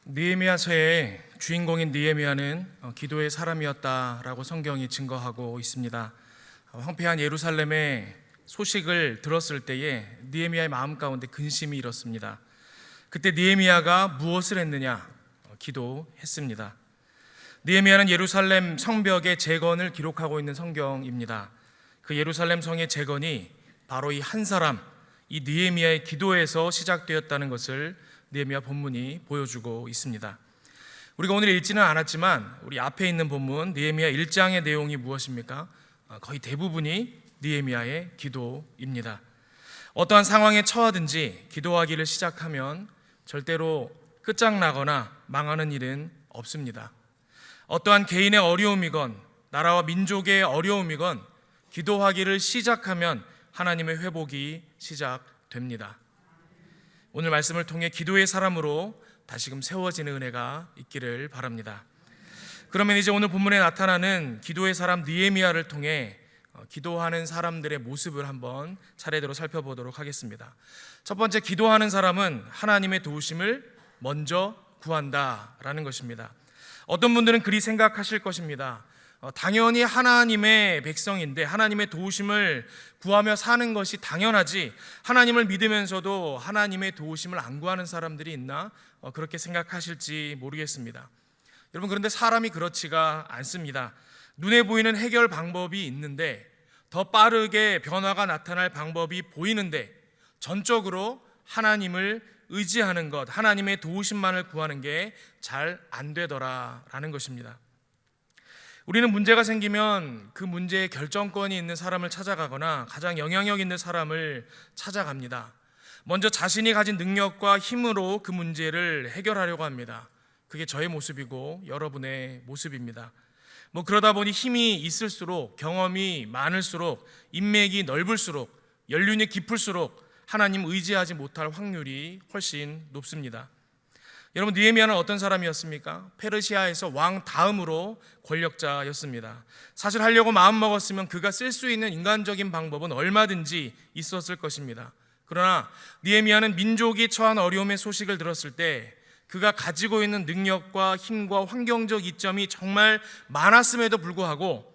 느헤미야서의 주인공인 느헤미야는 기도의 사람이었다라고 성경이 증거하고 있습니다. 황폐한 예루살렘의 소식을 들었을 때에 느헤미야의 마음 가운데 근심이 일었습니다. 그때 느헤미야가 무엇을 했느냐? 기도했습니다. 느헤미야는 예루살렘 성벽의 재건을 기록하고 있는 성경입니다. 그 예루살렘 성의 재건이 바로 이 한 사람, 이 느헤미야의 기도에서 시작되었다는 것을 느헤미야 본문이 보여주고 있습니다. 우리가 오늘 읽지는 않았지만 우리 앞에 있는 본문 느헤미야 1장의 내용이 무엇입니까? 거의 대부분이 느헤미야의 기도입니다. 어떠한 상황에 처하든지 기도하기를 시작하면 절대로 끝장나거나 망하는 일은 없습니다. 어떠한 개인의 어려움이건 나라와 민족의 어려움이건 기도하기를 시작하면 하나님의 회복이 시작됩니다. 오늘 말씀을 통해 기도의 사람으로 다시금 세워지는 은혜가 있기를 바랍니다. 그러면 이제 오늘 본문에 나타나는 기도의 사람 느헤미야를 통해 기도하는 사람들의 모습을 한번 차례대로 살펴보도록 하겠습니다. 첫 번째, 기도하는 사람은 하나님의 도우심을 먼저 구한다라는 것입니다. 어떤 분들은 그리 생각하실 것입니다. 당연히 하나님의 백성인데 하나님의 도우심을 구하며 사는 것이 당연하지, 하나님을 믿으면서도 하나님의 도우심을 안 구하는 사람들이 있나? 그렇게 생각하실지 모르겠습니다. 여러분, 그런데 사람이 그렇지가 않습니다. 눈에 보이는 해결 방법이 있는데, 더 빠르게 변화가 나타날 방법이 보이는데, 전적으로 하나님을 의지하는 것, 하나님의 도우심만을 구하는 게 잘 안 되더라라는 것입니다. 우리는 문제가 생기면 그 문제의 결정권이 있는 사람을 찾아가거나 가장 영향력 있는 사람을 찾아갑니다. 먼저 자신이 가진 능력과 힘으로 그 문제를 해결하려고 합니다. 그게 저의 모습이고 여러분의 모습입니다. 그러다 보니 힘이 있을수록, 경험이 많을수록, 인맥이 넓을수록, 연륜이 깊을수록 하나님 의지하지 못할 확률이 훨씬 높습니다. 여러분, 느헤미야는 어떤 사람이었습니까? 페르시아에서 왕 다음으로 권력자였습니다. 사실 하려고 마음먹었으면 그가 쓸 수 있는 인간적인 방법은 얼마든지 있었을 것입니다. 그러나 느헤미야는 민족이 처한 어려움의 소식을 들었을 때 그가 가지고 있는 능력과 힘과 환경적 이점이 정말 많았음에도 불구하고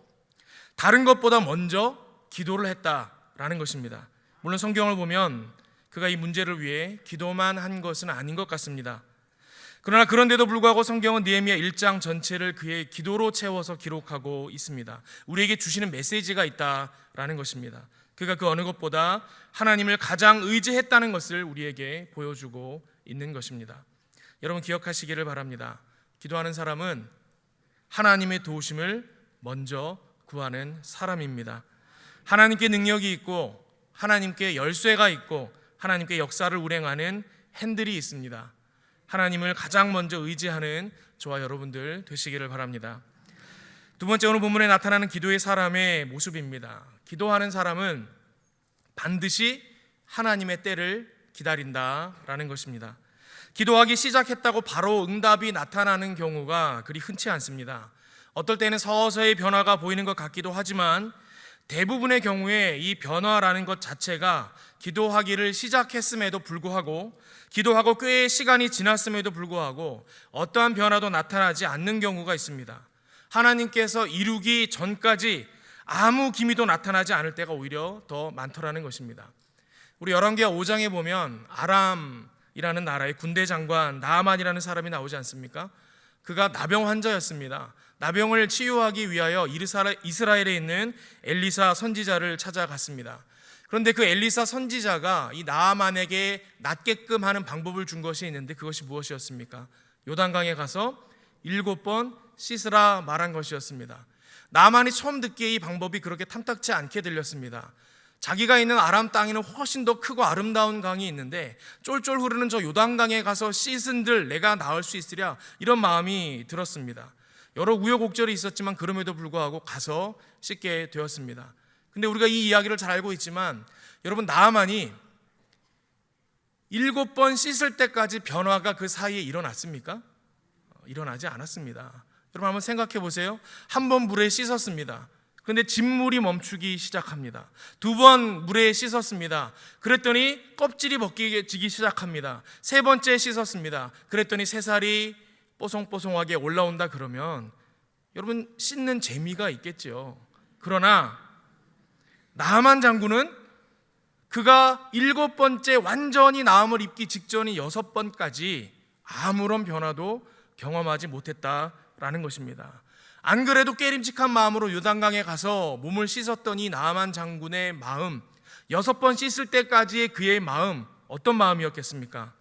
다른 것보다 먼저 기도를 했다라는 것입니다. 물론 성경을 보면 그가 이 문제를 위해 기도만 한 것은 아닌 것 같습니다. 그러나 그런데도 불구하고 성경은 느헤미야 1장 전체를 그의 기도로 채워서 기록하고 있습니다. 우리에게 주시는 메시지가 있다라는 것입니다. 그가 그 어느 것보다 하나님을 가장 의지했다는 것을 우리에게 보여주고 있는 것입니다. 여러분, 기억하시기를 바랍니다. 기도하는 사람은 하나님의 도우심을 먼저 구하는 사람입니다. 하나님께 능력이 있고 하나님께 열쇠가 있고 하나님께 역사를 운행하는 핸들이 있습니다. 하나님을 가장 먼저 의지하는 저와 여러분들 되시기를 바랍니다. 두 번째, 오늘 본문에 나타나는 기도의 사람의 모습입니다. 기도하는 사람은 반드시 하나님의 때를 기다린다라는 것입니다. 기도하기 시작했다고 바로 응답이 나타나는 경우가 그리 흔치 않습니다. 어떨 때는 서서히 변화가 보이는 것 같기도 하지만 대부분의 경우에 이 변화라는 것 자체가 기도하기를 시작했음에도 불구하고, 기도하고 꽤 시간이 지났음에도 불구하고 어떠한 변화도 나타나지 않는 경우가 있습니다. 하나님께서 이루기 전까지 아무 기미도 나타나지 않을 때가 오히려 더 많더라는 것입니다. 우리 열왕기하 5장에 보면 아람이라는 나라의 군대 장관 나아만이라는 사람이 나오지 않습니까? 그가 나병 환자였습니다. 나병을 치유하기 위하여 이스라엘에 있는 엘리사 선지자를 찾아갔습니다. 그런데 그 엘리사 선지자가 이 나아만에게 낫게끔 하는 방법을 준 것이 있는데 그것이 무엇이었습니까? 요단강에 가서 7번 씻으라 말한 것이었습니다. 나아만이 처음 듣기에 이 방법이 그렇게 탐탁치 않게 들렸습니다. 자기가 있는 아람 땅에는 훨씬 더 크고 아름다운 강이 있는데 쫄쫄 흐르는 저 요단강에 가서 씻은들 내가 나을 수 있으랴, 이런 마음이 들었습니다. 여러 우여곡절이 있었지만 그럼에도 불구하고 가서 씻게 되었습니다. 근데 우리가 이 이야기를 잘 알고 있지만 여러분, 나아만이 7번 씻을 때까지 변화가 그 사이에 일어났습니까? 일어나지 않았습니다. 여러분, 한번 생각해 보세요. 한 번 물에 씻었습니다. 그런데 진물이 멈추기 시작합니다. 2번 물에 씻었습니다. 그랬더니 껍질이 벗겨지기 시작합니다. 3번째 씻었습니다. 그랬더니 새살이 뽀송뽀송하게 올라온다. 그러면 여러분, 씻는 재미가 있겠죠. 그러나 나만 장군은 그가 7번째 완전히 나음을 입기 직전인 6번까지 아무런 변화도 경험하지 못했다라는 것입니다. 안 그래도 깨림직한 마음으로 요단강에 가서 몸을 씻었던 이 나아만 장군의 마음, 6번 씻을 때까지의 그의 마음, 어떤 마음이었겠습니까?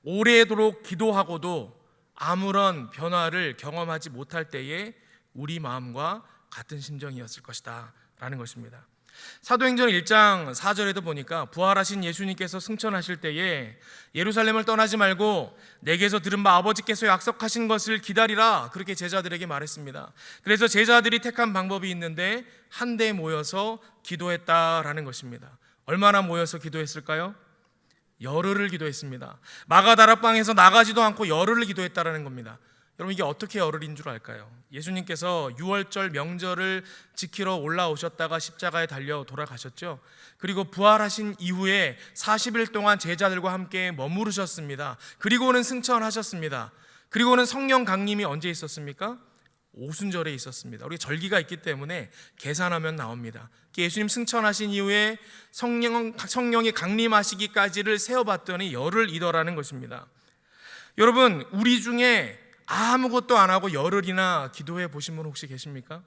오래도록 기도하고도 아무런 변화를 경험하지 못할 때에 우리 마음과 같은 심정이었을 것이다 라는 것입니다. 사도행전 1장 4절에도 보니까 부활하신 예수님께서 승천하실 때에 예루살렘을 떠나지 말고 내게서 들은 바 아버지께서 약속하신 것을 기다리라, 그렇게 제자들에게 말했습니다. 그래서 제자들이 택한 방법이 있는데 한데 모여서 기도했다라는 것입니다. 얼마나 모여서 기도했을까요? 열흘을 기도했습니다. 마가다락방에서 나가지도 않고 열흘을 기도했다라는 겁니다. 여러분, 이게 어떻게 열흘인 줄 알까요? 예수님께서 6월절 명절을 지키러 올라오셨다가 십자가에 달려 돌아가셨죠. 그리고 부활하신 이후에 40일 동안 제자들과 함께 머무르셨습니다. 그리고는 승천하셨습니다. 그리고는 성령 강림이 언제 있었습니까? 오순절에 있었습니다. 우리 절기가 있기 때문에 계산하면 나옵니다. 예수님 승천하신 이후에 성령이 강림하시기까지를 세어봤더니 열흘이더라는 것입니다. 여러분, 우리 중에 아무것도 안 하고 열흘이나 기도해 보신 분 혹시 계십니까?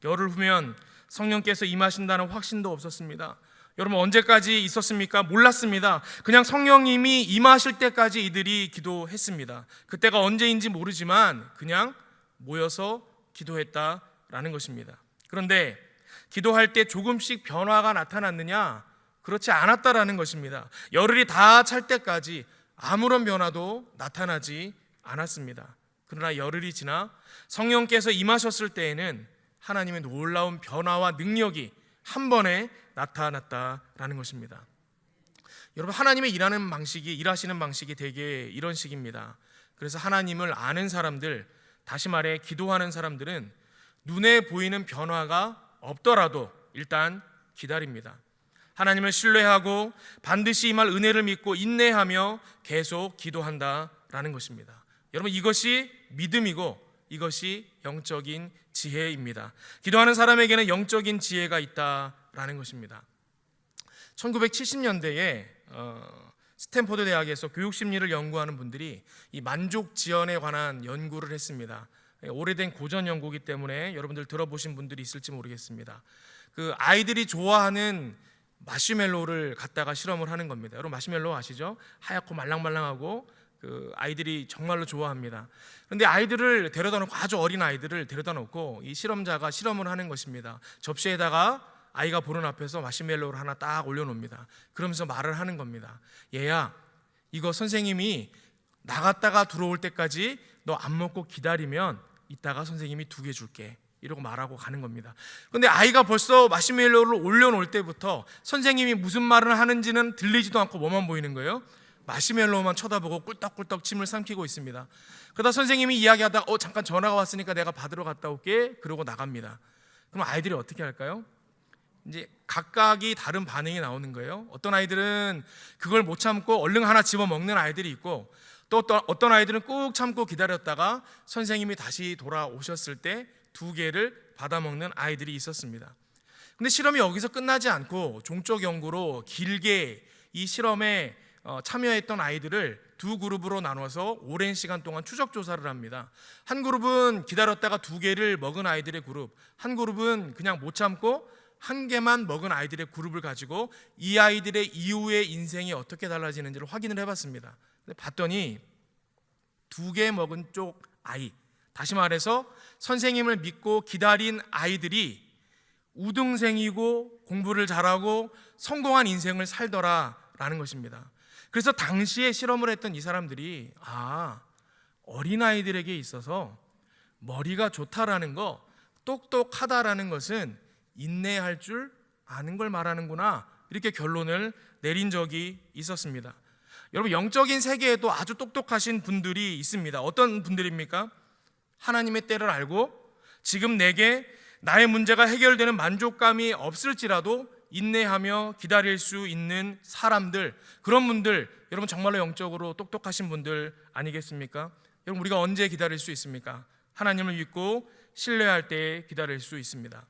열흘 후면 성령께서 임하신다는 확신도 없었습니다. 여러분, 언제까지 있었습니까? 몰랐습니다. 그냥 성령님이 임하실 때까지 이들이 기도했습니다. 그때가 언제인지 모르지만 그냥 모여서 기도했다라는 것입니다. 그런데 기도할 때 조금씩 변화가 나타났느냐? 그렇지 않았다라는 것입니다. 열흘이 다 찰 때까지 아무런 변화도 나타나지 않았습니다. 그러나 열흘이 지나 성령께서 임하셨을 때에는 하나님의 놀라운 변화와 능력이 한 번에 나타났다라는 것입니다. 여러분, 하나님의 일하시는 방식이 되게 이런 식입니다. 그래서 하나님을 아는 사람들, 다시 말해 기도하는 사람들은 눈에 보이는 변화가 없더라도 일단 기다립니다. 하나님을 신뢰하고 반드시 임할 은혜를 믿고 인내하며 계속 기도한다라는 것입니다. 여러분, 이것이 믿음이고 이것이 영적인 지혜입니다. 기도하는 사람에게는 영적인 지혜가 있다라는 것입니다. 1970년대에 스탠포드 대학에서 교육심리를 연구하는 분들이 이 만족 지연에 관한 연구를 했습니다. 오래된 고전 연구이기 때문에 여러분들 들어보신 분들이 있을지 모르겠습니다. 그 아이들이 좋아하는 마시멜로를 갖다가 실험을 하는 겁니다. 여러분, 마시멜로 아시죠? 하얗고 말랑말랑하고 그 아이들이 정말로 좋아합니다. 그런데 아이들을 데려다 놓고, 아주 어린 아이들을 데려다 놓고 이 실험자가 실험을 하는 것입니다. 접시에다가 아이가 보는 앞에서 마시멜로를 하나 딱 올려놓습니다. 그러면서 말을 하는 겁니다. 얘야, 이거 선생님이 나갔다가 들어올 때까지 너 안 먹고 기다리면 이따가 선생님이 2개 줄게, 이러고 말하고 가는 겁니다. 그런데 아이가 벌써 마시멜로를 올려놓을 때부터 선생님이 무슨 말을 하는지는 들리지도 않고 뭐만 보이는 거예요? 마시멜로만 쳐다보고 꿀떡꿀떡 침을 삼키고 있습니다. 그러다 선생님이 이야기하다 잠깐 전화가 왔으니까 내가 받으러 갔다 올게, 그러고 나갑니다. 그럼 아이들이 어떻게 할까요? 이제 각각이 다른 반응이 나오는 거예요. 어떤 아이들은 그걸 못 참고 얼른 하나 집어 먹는 아이들이 있고, 또 어떤 아이들은 꾹 참고 기다렸다가 선생님이 다시 돌아오셨을 때 2개를 받아 먹는 아이들이 있었습니다. 근데 실험이 여기서 끝나지 않고 종적 연구로 길게 이 실험에 참여했던 아이들을 2그룹으로 나눠서 오랜 시간 동안 추적 조사를 합니다. 한 그룹은 기다렸다가 2개를 먹은 아이들의 그룹, 한 그룹은 그냥 못 참고 1개만 먹은 아이들의 그룹을 가지고 이 아이들의 이후의 인생이 어떻게 달라지는지를 확인을 해봤습니다. 봤더니 2개 먹은 쪽 아이, 다시 말해서 선생님을 믿고 기다린 아이들이 우등생이고 공부를 잘하고 성공한 인생을 살더라라는 것입니다. 그래서 당시에 실험을 했던 이 사람들이 어린아이들에게 있어서 머리가 좋다라는 거, 똑똑하다라는 것은 인내할 줄 아는 걸 말하는구나, 이렇게 결론을 내린 적이 있었습니다. 여러분, 영적인 세계에도 아주 똑똑하신 분들이 있습니다. 어떤 분들입니까? 하나님의 때를 알고 지금 내게 나의 문제가 해결되는 만족감이 없을지라도 인내하며 기다릴 수 있는 사람들, 그런 분들, 여러분 정말로 영적으로 똑똑하신 분들 아니겠습니까? 여러분 우리가 언제 기다릴 수 있습니까? 하나님을 믿고 신뢰할 때 기다릴 수 있습니다.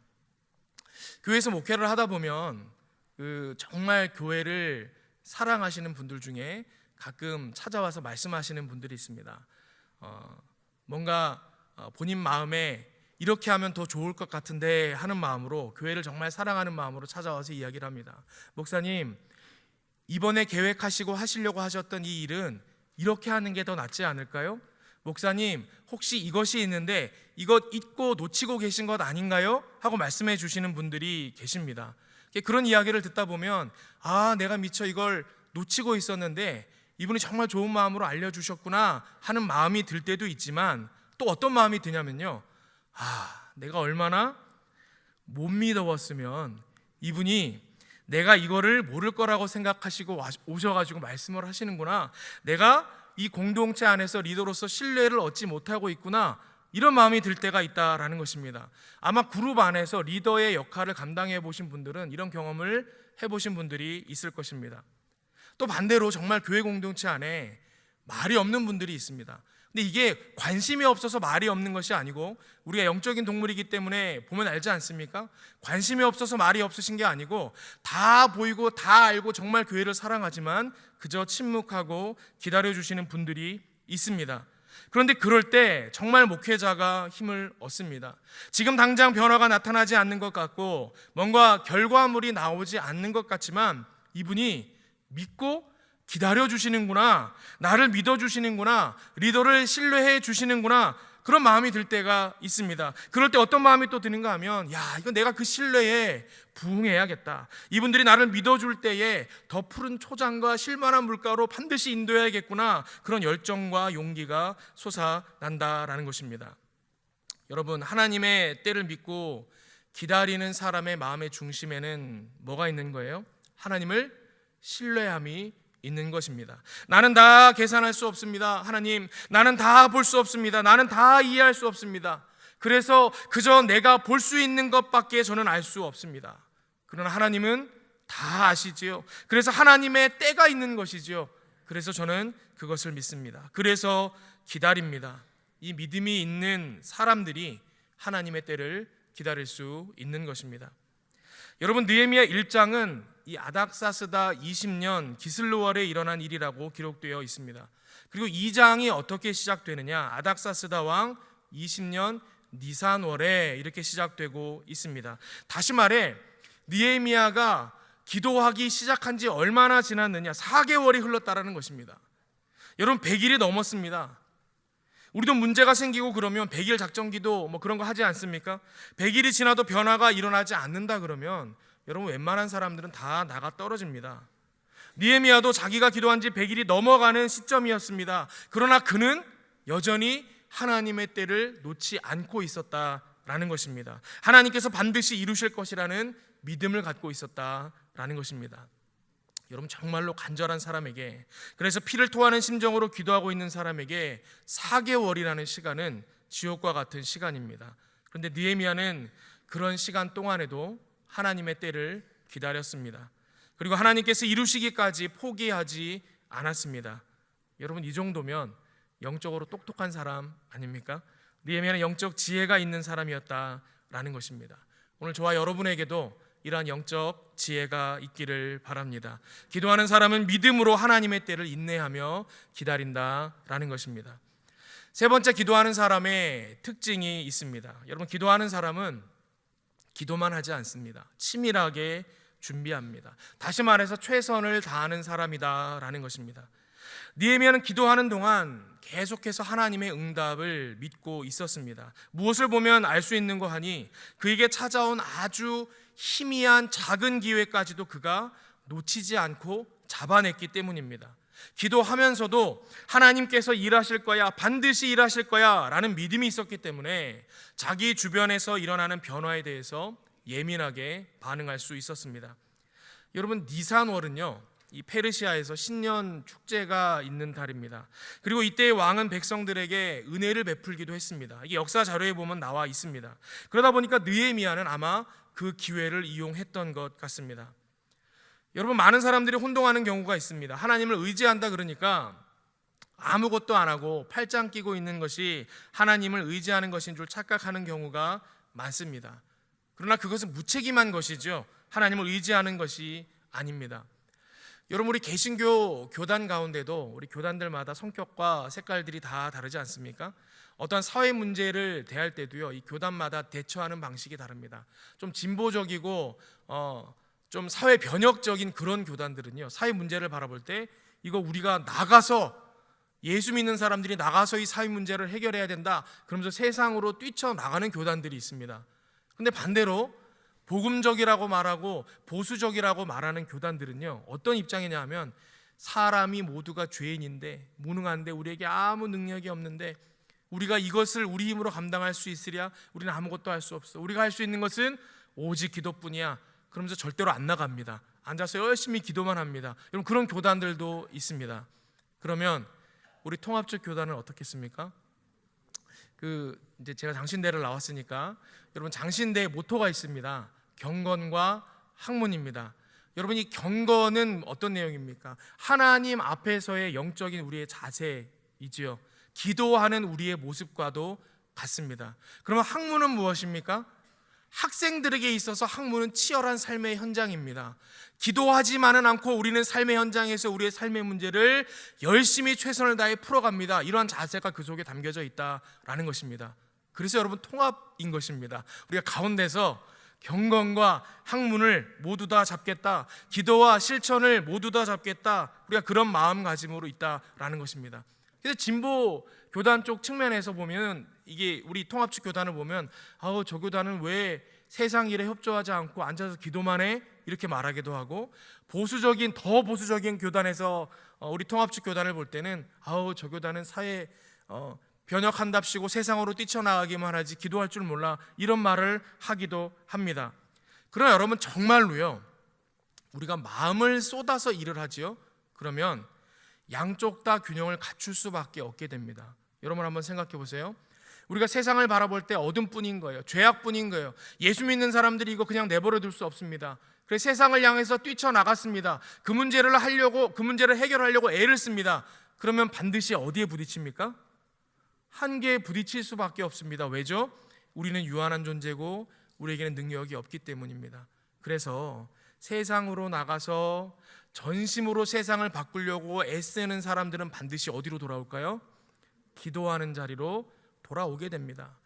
교회에서 목회를 하다 보면 정말 교회를 사랑하시는 분들 중에 가끔 찾아와서 말씀하시는 분들이 있습니다. 뭔가 본인 마음에 이렇게 하면 더 좋을 것 같은데 하는 마음으로, 교회를 정말 사랑하는 마음으로 찾아와서 이야기를 합니다. 목사님, 이번에 계획하시고 하시려고 하셨던 이 일은 이렇게 하는 게 더 낫지 않을까요? 목사님, 혹시 이것이 있는데 이것 잊고 놓치고 계신 것 아닌가요? 하고 말씀해 주시는 분들이 계십니다. 그런 이야기를 듣다 보면 내가 미처 이걸 놓치고 있었는데 이분이 정말 좋은 마음으로 알려주셨구나 하는 마음이 들 때도 있지만, 또 어떤 마음이 드냐면요, 내가 얼마나 못 믿어왔으면 이분이 내가 이거를 모를 거라고 생각하시고 오셔가지고 말씀을 하시는구나, 내가 이 공동체 안에서 리더로서 신뢰를 얻지 못하고 있구나, 이런 마음이 들 때가 있다라는 것입니다. 아마 그룹 안에서 리더의 역할을 감당해 보신 분들은 이런 경험을 해보신 분들이 있을 것입니다. 또 반대로 정말 교회 공동체 안에 말이 없는 분들이 있습니다. 근데 이게 관심이 없어서 말이 없는 것이 아니고, 우리가 영적인 동물이기 때문에 보면 알지 않습니까? 관심이 없어서 말이 없으신 게 아니고, 다 보이고 다 알고 정말 교회를 사랑하지만 그저 침묵하고 기다려주시는 분들이 있습니다. 그런데 그럴 때 정말 목회자가 힘을 얻습니다. 지금 당장 변화가 나타나지 않는 것 같고 뭔가 결과물이 나오지 않는 것 같지만, 이분이 믿고 기다려주시는구나, 나를 믿어주시는구나, 리더를 신뢰해 주시는구나, 그런 마음이 들 때가 있습니다. 그럴 때 어떤 마음이 또 드는가 하면, 이건 내가 그 신뢰에 부응해야겠다, 이분들이 나를 믿어줄 때에 더 푸른 초장과 실만한 물가로 반드시 인도해야겠구나, 그런 열정과 용기가 솟아난다라는 것입니다. 여러분, 하나님의 때를 믿고 기다리는 사람의 마음의 중심에는 뭐가 있는 거예요? 하나님을 신뢰함이 있는 것입니다. 나는 다 계산할 수 없습니다. 하나님, 나는 다 볼 수 없습니다. 나는 다 이해할 수 없습니다. 그래서 그저 내가 볼 수 있는 것밖에 저는 알 수 없습니다. 그러나 하나님은 다 아시지요. 그래서 하나님의 때가 있는 것이지요. 그래서 저는 그것을 믿습니다. 그래서 기다립니다. 이 믿음이 있는 사람들이 하나님의 때를 기다릴 수 있는 것입니다. 여러분, 느헤미야 1장은 이 아닥사스다 20년 기슬로월에 일어난 일이라고 기록되어 있습니다. 그리고 2장이 어떻게 시작되느냐, 아닥사스다 왕 20년 니산월에 이렇게 시작되고 있습니다. 다시 말해, 느헤미야가 기도하기 시작한 지 얼마나 지났느냐, 4개월이 흘렀다라는 것입니다. 여러분, 100일이 넘었습니다. 우리도 문제가 생기고 그러면 100일 작전기도 그런 거 하지 않습니까? 100일이 지나도 변화가 일어나지 않는다 그러면 여러분, 웬만한 사람들은 다 나가 떨어집니다. 느헤미야도 자기가 기도한 지 100일이 넘어가는 시점이었습니다. 그러나 그는 여전히 하나님의 때를 놓지 않고 있었다라는 것입니다. 하나님께서 반드시 이루실 것이라는 믿음을 갖고 있었다라는 것입니다. 여러분, 정말로 간절한 사람에게, 그래서 피를 토하는 심정으로 기도하고 있는 사람에게 4개월이라는 시간은 지옥과 같은 시간입니다. 그런데 느헤미야는 그런 시간 동안에도 하나님의 때를 기다렸습니다. 그리고 하나님께서 이루시기까지 포기하지 않았습니다. 여러분, 이 정도면 영적으로 똑똑한 사람 아닙니까? 느헤미야는 영적 지혜가 있는 사람이었다라는 것입니다. 오늘 저와 여러분에게도 이러한 영적 지혜가 있기를 바랍니다. 기도하는 사람은 믿음으로 하나님의 때를 인내하며 기다린다라는 것입니다. 세 번째, 기도하는 사람의 특징이 있습니다. 여러분, 기도하는 사람은 기도만 하지 않습니다. 치밀하게 준비합니다. 다시 말해서 최선을 다하는 사람이다라는 것입니다. 느헤미야는 기도하는 동안 계속해서 하나님의 응답을 믿고 있었습니다. 무엇을 보면 알 수 있는 거 하니, 그에게 찾아온 아주 희미한 작은 기회까지도 그가 놓치지 않고 잡아냈기 때문입니다. 기도하면서도 하나님께서 일하실 거야, 반드시 일하실 거야 라는 믿음이 있었기 때문에 자기 주변에서 일어나는 변화에 대해서 예민하게 반응할 수 있었습니다. 여러분, 니산월은요, 이 페르시아에서 신년 축제가 있는 달입니다. 그리고 이때 왕은 백성들에게 은혜를 베풀기도 했습니다. 이게 역사 자료에 보면 나와 있습니다. 그러다 보니까 느헤미야는 아마 그 기회를 이용했던 것 같습니다. 여러분, 많은 사람들이 혼동하는 경우가 있습니다. 하나님을 의지한다 그러니까 아무것도 안 하고 팔짱 끼고 있는 것이 하나님을 의지하는 것인 줄 착각하는 경우가 많습니다. 그러나 그것은 무책임한 것이죠. 하나님을 의지하는 것이 아닙니다. 여러분, 우리 개신교 교단 가운데도 우리 교단들마다 성격과 색깔들이 다 다르지 않습니까? 어떠한 사회 문제를 대할 때도요, 이 교단마다 대처하는 방식이 다릅니다. 좀 진보적이고 좀 사회 변혁적인 그런 교단들은요, 사회 문제를 바라볼 때 이거 우리가 나가서, 예수 믿는 사람들이 나가서 이 사회 문제를 해결해야 된다, 그러면서 세상으로 뛰쳐나가는 교단들이 있습니다. 그런데 반대로 복음적이라고 말하고 보수적이라고 말하는 교단들은요, 어떤 입장이냐 하면 사람이 모두가 죄인인데, 무능한데, 우리에게 아무 능력이 없는데 우리가 이것을 우리 힘으로 감당할 수 있으랴? 우리는 아무것도 할 수 없어. 우리가 할 수 있는 것은 오직 기도뿐이야. 그러면서 절대로 안 나갑니다. 앉아서 열심히 기도만 합니다. 여러분, 그런 교단들도 있습니다. 그러면 우리 통합적 교단은 어떻겠습니까? 이제 제가 장신대를 나왔으니까 여러분, 장신대의 모토가 있습니다. 경건과 학문입니다. 여러분, 이 경건은 어떤 내용입니까? 하나님 앞에서의 영적인 우리의 자세이지요. 기도하는 우리의 모습과도 같습니다. 그러면 학문은 무엇입니까? 학생들에게 있어서 학문은 치열한 삶의 현장입니다. 기도하지만은 않고 우리는 삶의 현장에서 우리의 삶의 문제를 열심히 최선을 다해 풀어갑니다. 이러한 자세가 그 속에 담겨져 있다라는 것입니다. 그래서 여러분, 통합인 것입니다. 우리가 가운데서 경건과 학문을 모두 다 잡겠다, 기도와 실천을 모두 다 잡겠다, 우리가 그런 마음가짐으로 있다라는 것입니다. 그래서 진보 교단 쪽 측면에서 보면, 이게 우리 통합적 교단을 보면 저 교단은 왜 세상 일에 협조하지 않고 앉아서 기도만 해? 이렇게 말하기도 하고, 더 보수적인 교단에서 우리 통합적 교단을 볼 때는 저 교단은 사회 변혁한답시고 세상으로 뛰쳐나가기만 하지 기도할 줄 몰라, 이런 말을 하기도 합니다. 그러나 여러분, 정말로요, 우리가 마음을 쏟아서 일을 하지요, 그러면 양쪽 다 균형을 갖출 수밖에 없게 됩니다. 여러분, 한번 생각해 보세요. 우리가 세상을 바라볼 때 어둠뿐인 거예요. 죄악뿐인 거예요. 예수 믿는 사람들이 이거 그냥 내버려 둘 수 없습니다. 그래서 세상을 향해서 뛰쳐나갔습니다. 그 문제를 해결하려고 애를 씁니다. 그러면 반드시 어디에 부딪힙니까? 한계에 부딪힐 수밖에 없습니다. 왜죠? 우리는 유한한 존재고 우리에게는 능력이 없기 때문입니다. 그래서 세상으로 나가서 전심으로 세상을 바꾸려고 애쓰는 사람들은 반드시 어디로 돌아올까요? 기도하는 자리로 돌아오게 됩니다.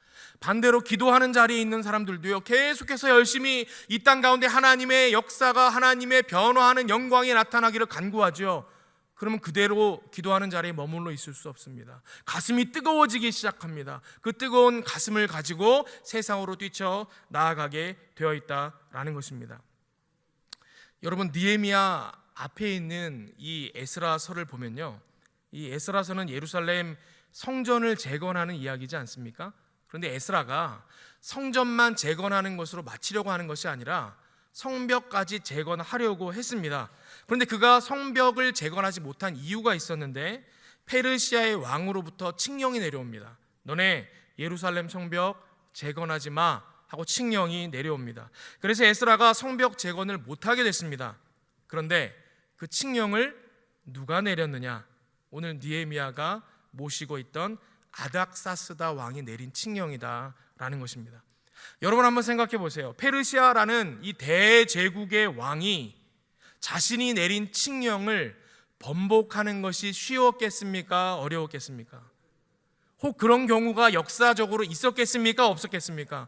반대로 기도하는 자리에 있는 사람들도요, 계속해서 열심히 이 땅 가운데 하나님의 역사가, 하나님의 변화하는 영광이 나타나기를 간구하죠. 그러면 그대로 기도하는 자리에 머물러 있을 수 없습니다. 가슴이 뜨거워지기 시작합니다. 그 뜨거운 가슴을 가지고 세상으로 뛰쳐 나아가게 되어 있다라는 것입니다. 여러분, 느헤미야 앞에 있는 이 에스라서를 보면요, 이 에스라서는 예루살렘 성전을 재건하는 이야기지 않습니까? 그런데 에스라가 성전만 재건하는 것으로 마치려고 하는 것이 아니라 성벽까지 재건하려고 했습니다. 그런데 그가 성벽을 재건하지 못한 이유가 있었는데, 페르시아의 왕으로부터 칙령이 내려옵니다. 너네 예루살렘 성벽 재건하지 마 하고 칙령이 내려옵니다. 그래서 에스라가 성벽 재건을 못하게 됐습니다. 그런데 그 칙령을 누가 내렸느냐? 오늘 느헤미야가 모시고 있던 아닥사스다 왕이 내린 칙령이다라는 것입니다. 여러분, 한번 생각해 보세요. 페르시아라는 이 대제국의 왕이 자신이 내린 칙령을 번복하는 것이 쉬웠겠습니까? 어려웠겠습니까? 혹 그런 경우가 역사적으로 있었겠습니까? 없었겠습니까?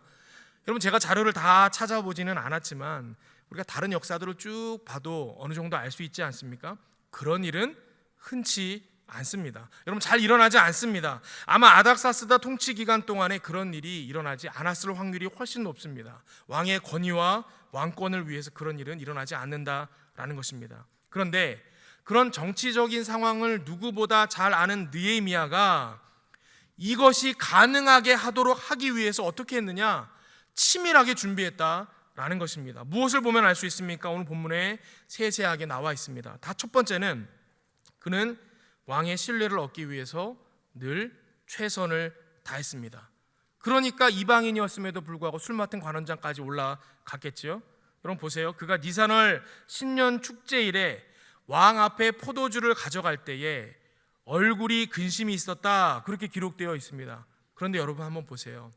여러분, 제가 자료를 다 찾아보지는 않았지만 우리가 다른 역사들을 쭉 봐도 어느 정도 알 수 있지 않습니까? 그런 일은 흔치 않습니다. 여러분, 잘 일어나지 않습니다. 아마 아닥사스다 통치 기간 동안에 그런 일이 일어나지 않았을 확률이 훨씬 높습니다. 왕의 권위와 왕권을 위해서 그런 일은 일어나지 않는다라는 것입니다. 그런데 그런 정치적인 상황을 누구보다 잘 아는 느헤미야가 이것이 가능하게 하도록 하기 위해서 어떻게 했느냐? 치밀하게 준비했다 라는 것입니다. 무엇을 보면 알 수 있습니까? 오늘 본문에 세세하게 나와 있습니다. 다 첫 번째는 그는 왕의 신뢰를 얻기 위해서 늘 최선을 다했습니다. 그러니까 이방인이었음에도 불구하고 술 맡은 관원장까지 올라갔겠지요. 여러분 보세요. 그가 니산월 신년 축제일에 왕 앞에 포도주를 가져갈 때에 얼굴이 근심이 있었다, 그렇게 기록되어 있습니다. 그런데 여러분 한번 보세요.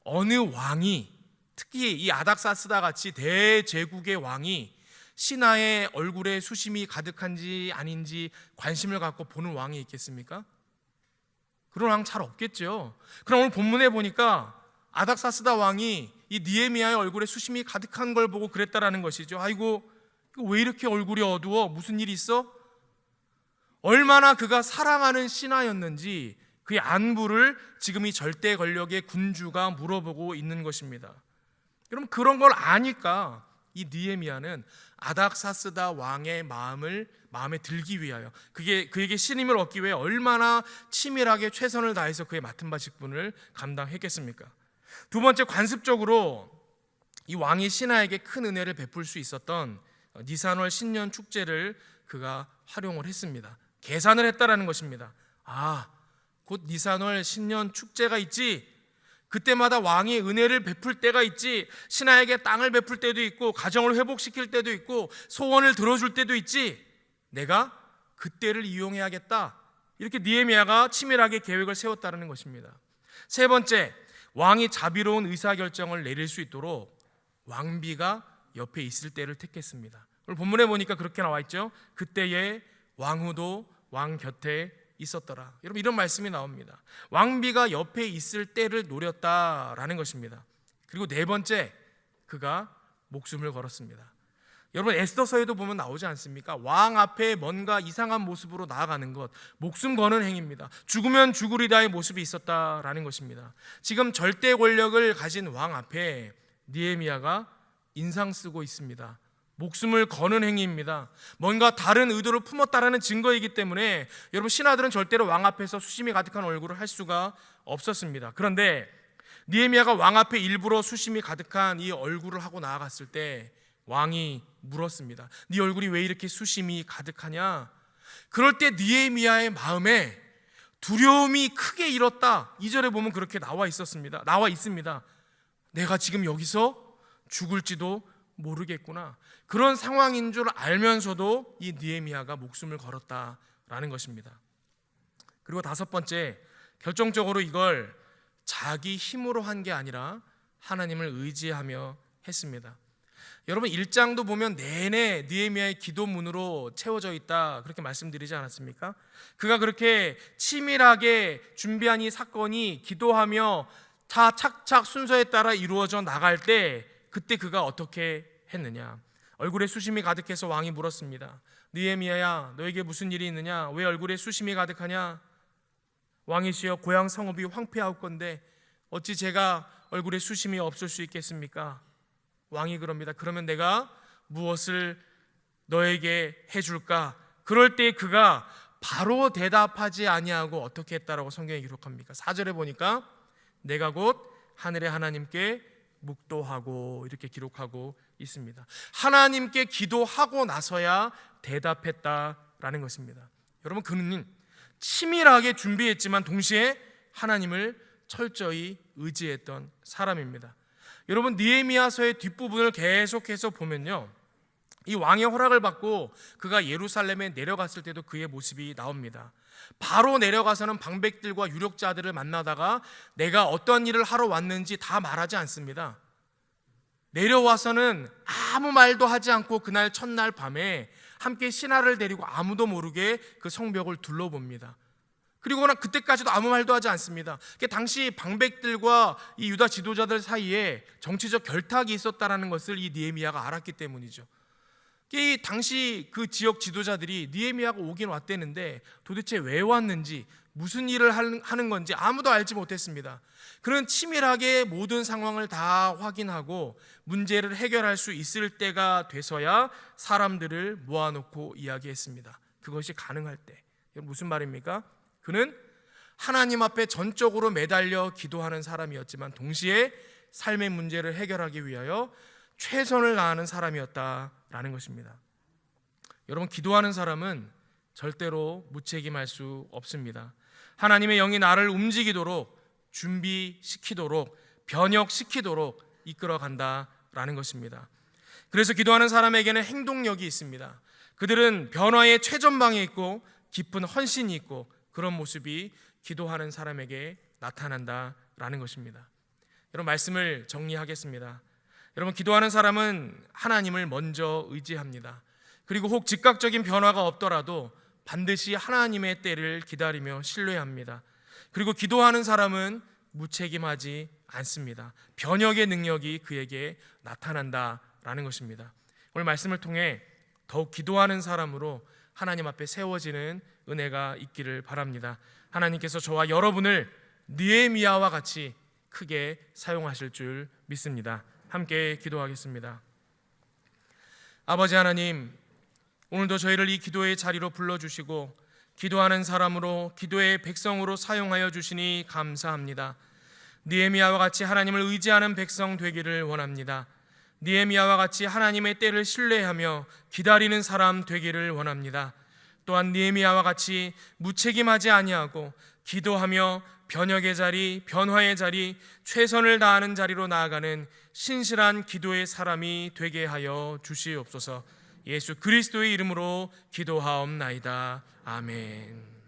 어느 왕이, 특히 이 아닥사스다 같이 대제국의 왕이 신하의 얼굴에 수심이 가득한지 아닌지 관심을 갖고 보는 왕이 있겠습니까? 그런 왕 잘 없겠죠. 그럼 오늘 본문에 보니까 아닥사스다 왕이 이 느헤미야의 얼굴에 수심이 가득한 걸 보고 그랬다라는 것이죠. 아이고, 왜 이렇게 얼굴이 어두워? 무슨 일이 있어? 얼마나 그가 사랑하는 신하였는지 그의 안부를 지금 이 절대 권력의 군주가 물어보고 있는 것입니다. 여러분, 그런 걸 아니까 이 느헤미야는 아닥사스다 왕의 마음에 들기 위하여, 그에게 신임을 얻기 위해 얼마나 치밀하게 최선을 다해서 그의 맡은 바 직분을 감당했겠습니까? 두 번째, 관습적으로 이 왕이 신하에게 큰 은혜를 베풀 수 있었던 니산월 신년 축제를 그가 활용을 했습니다. 계산을 했다라는 것입니다. 곧 니산월 신년 축제가 있지, 그때마다 왕이 은혜를 베풀 때가 있지, 신하에게 땅을 베풀 때도 있고 가정을 회복시킬 때도 있고 소원을 들어줄 때도 있지, 내가 그때를 이용해야겠다, 이렇게 느헤미야가 치밀하게 계획을 세웠다는 것입니다. 세 번째, 왕이 자비로운 의사결정을 내릴 수 있도록 왕비가 옆에 있을 때를 택했습니다. 오늘 본문에 보니까 그렇게 나와 있죠. 그때에 왕후도 왕 곁에 있었더라. 여러분, 이런 말씀이 나옵니다. 왕비가 옆에 있을 때를 노렸다라는 것입니다. 그리고 네 번째, 그가 목숨을 걸었습니다. 여러분, 에스더서에도 보면 나오지 않습니까? 왕 앞에 뭔가 이상한 모습으로 나아가는 것, 목숨 거는 행위입니다. 죽으면 죽으리다의 모습이 있었다라는 것입니다. 지금 절대 권력을 가진 왕 앞에 느헤미야가 인상 쓰고 있습니다. 목숨을 거는 행위입니다. 뭔가 다른 의도를 품었다라는 증거이기 때문에 여러분, 신하들은 절대로 왕 앞에서 수심이 가득한 얼굴을 할 수가 없었습니다. 그런데 느헤미야가 왕 앞에 일부러 수심이 가득한 이 얼굴을 하고 나아갔을 때 왕이 물었습니다. 네 얼굴이 왜 이렇게 수심이 가득하냐? 그럴 때 느헤미야의 마음에 두려움이 크게 일었다. 2절에 보면 그렇게 나와 있습니다. 내가 지금 여기서 죽을지도 모르겠구나. 그런 상황인 줄 알면서도 이 느헤미야가 목숨을 걸었다라는 것입니다. 그리고 다섯 번째, 결정적으로 이걸 자기 힘으로 한 게 아니라 하나님을 의지하며 했습니다. 여러분, 1장도 보면 내내 느헤미야의 기도문으로 채워져 있다, 그렇게 말씀드리지 않았습니까? 그가 그렇게 치밀하게 준비한 이 사건이 기도하며 다 착착 순서에 따라 이루어져 나갈 때, 그때 그가 어떻게 했느냐? 얼굴에 수심이 가득해서 왕이 물었습니다. 느헤미야야, 너에게 무슨 일이 있느냐? 왜 얼굴에 수심이 가득하냐? 왕이시여, 고향 성읍이 황폐하옵건대 어찌 제가 얼굴에 수심이 없을 수 있겠습니까? 왕이 그럽니다. 그러면 내가 무엇을 너에게 해줄까? 그럴 때 그가 바로 대답하지 아니하고 어떻게 했다라고 성경에 기록합니까? 4절에 보니까 내가 곧 하늘의 하나님께 묵도하고, 이렇게 기록하고 있습니다. 하나님께 기도하고 나서야 대답했다라는 것입니다. 여러분, 그는 치밀하게 준비했지만 동시에 하나님을 철저히 의지했던 사람입니다. 여러분, 느헤미야서의 뒷부분을 계속해서 보면요, 이 왕의 허락을 받고 그가 예루살렘에 내려갔을 때도 그의 모습이 나옵니다. 바로 내려가서는 방백들과 유력자들을 만나다가 내가 어떤 일을 하러 왔는지 다 말하지 않습니다. 내려와서는 아무 말도 하지 않고 그날 첫날 밤에 함께 신하를 데리고 아무도 모르게 그 성벽을 둘러봅니다. 그리고 그때까지도 아무 말도 하지 않습니다. 당시 방백들과 이 유다 지도자들 사이에 정치적 결탁이 있었다는 것을 이 느헤미야가 알았기 때문이죠. 이 당시 그 지역 지도자들이 느헤미야가 오긴 왔대는데 도대체 왜 왔는지, 무슨 일을 하는 건지 아무도 알지 못했습니다. 그는 치밀하게 모든 상황을 다 확인하고 문제를 해결할 수 있을 때가 돼서야 사람들을 모아놓고 이야기했습니다. 그것이 가능할 때. 무슨 말입니까? 그는 하나님 앞에 전적으로 매달려 기도하는 사람이었지만 동시에 삶의 문제를 해결하기 위하여 최선을 다하는 사람이었다라는 것입니다. 여러분, 기도하는 사람은 절대로 무책임할 수 없습니다. 하나님의 영이 나를 움직이도록, 준비시키도록, 변혁시키도록 이끌어간다라는 것입니다. 그래서 기도하는 사람에게는 행동력이 있습니다. 그들은 변화의 최전방에 있고 깊은 헌신이 있고 그런 모습이 기도하는 사람에게 나타난다라는 것입니다. 여러분, 말씀을 정리하겠습니다. 여러분, 기도하는 사람은 하나님을 먼저 의지합니다. 그리고 혹 즉각적인 변화가 없더라도 반드시 하나님의 때를 기다리며 신뢰합니다. 그리고 기도하는 사람은 무책임하지 않습니다. 변혁의 능력이 그에게 나타난다라는 것입니다. 오늘 말씀을 통해 더욱 기도하는 사람으로 하나님 앞에 세워지는 은혜가 있기를 바랍니다. 하나님께서 저와 여러분을 느헤미야와 같이 크게 사용하실 줄 믿습니다. 함께 기도하겠습니다. 아버지 하나님, 오늘도 저희를 이 기도의 자리로 불러주시고 기도하는 사람으로, 기도의 백성으로 사용하여 주시니 감사합니다. 느헤미야와 같이 하나님을 의지하는 백성 되기를 원합니다. 느헤미야와 같이 하나님의 때를 신뢰하며 기다리는 사람 되기를 원합니다. 또한 느헤미야와 같이 무책임하지 아니하고 기도하며 변혁의 자리, 변화의 자리, 최선을 다하는 자리로 나아가는 신실한 기도의 사람이 되게 하여 주시옵소서. 예수 그리스도의 이름으로 기도하옵나이다. 아멘.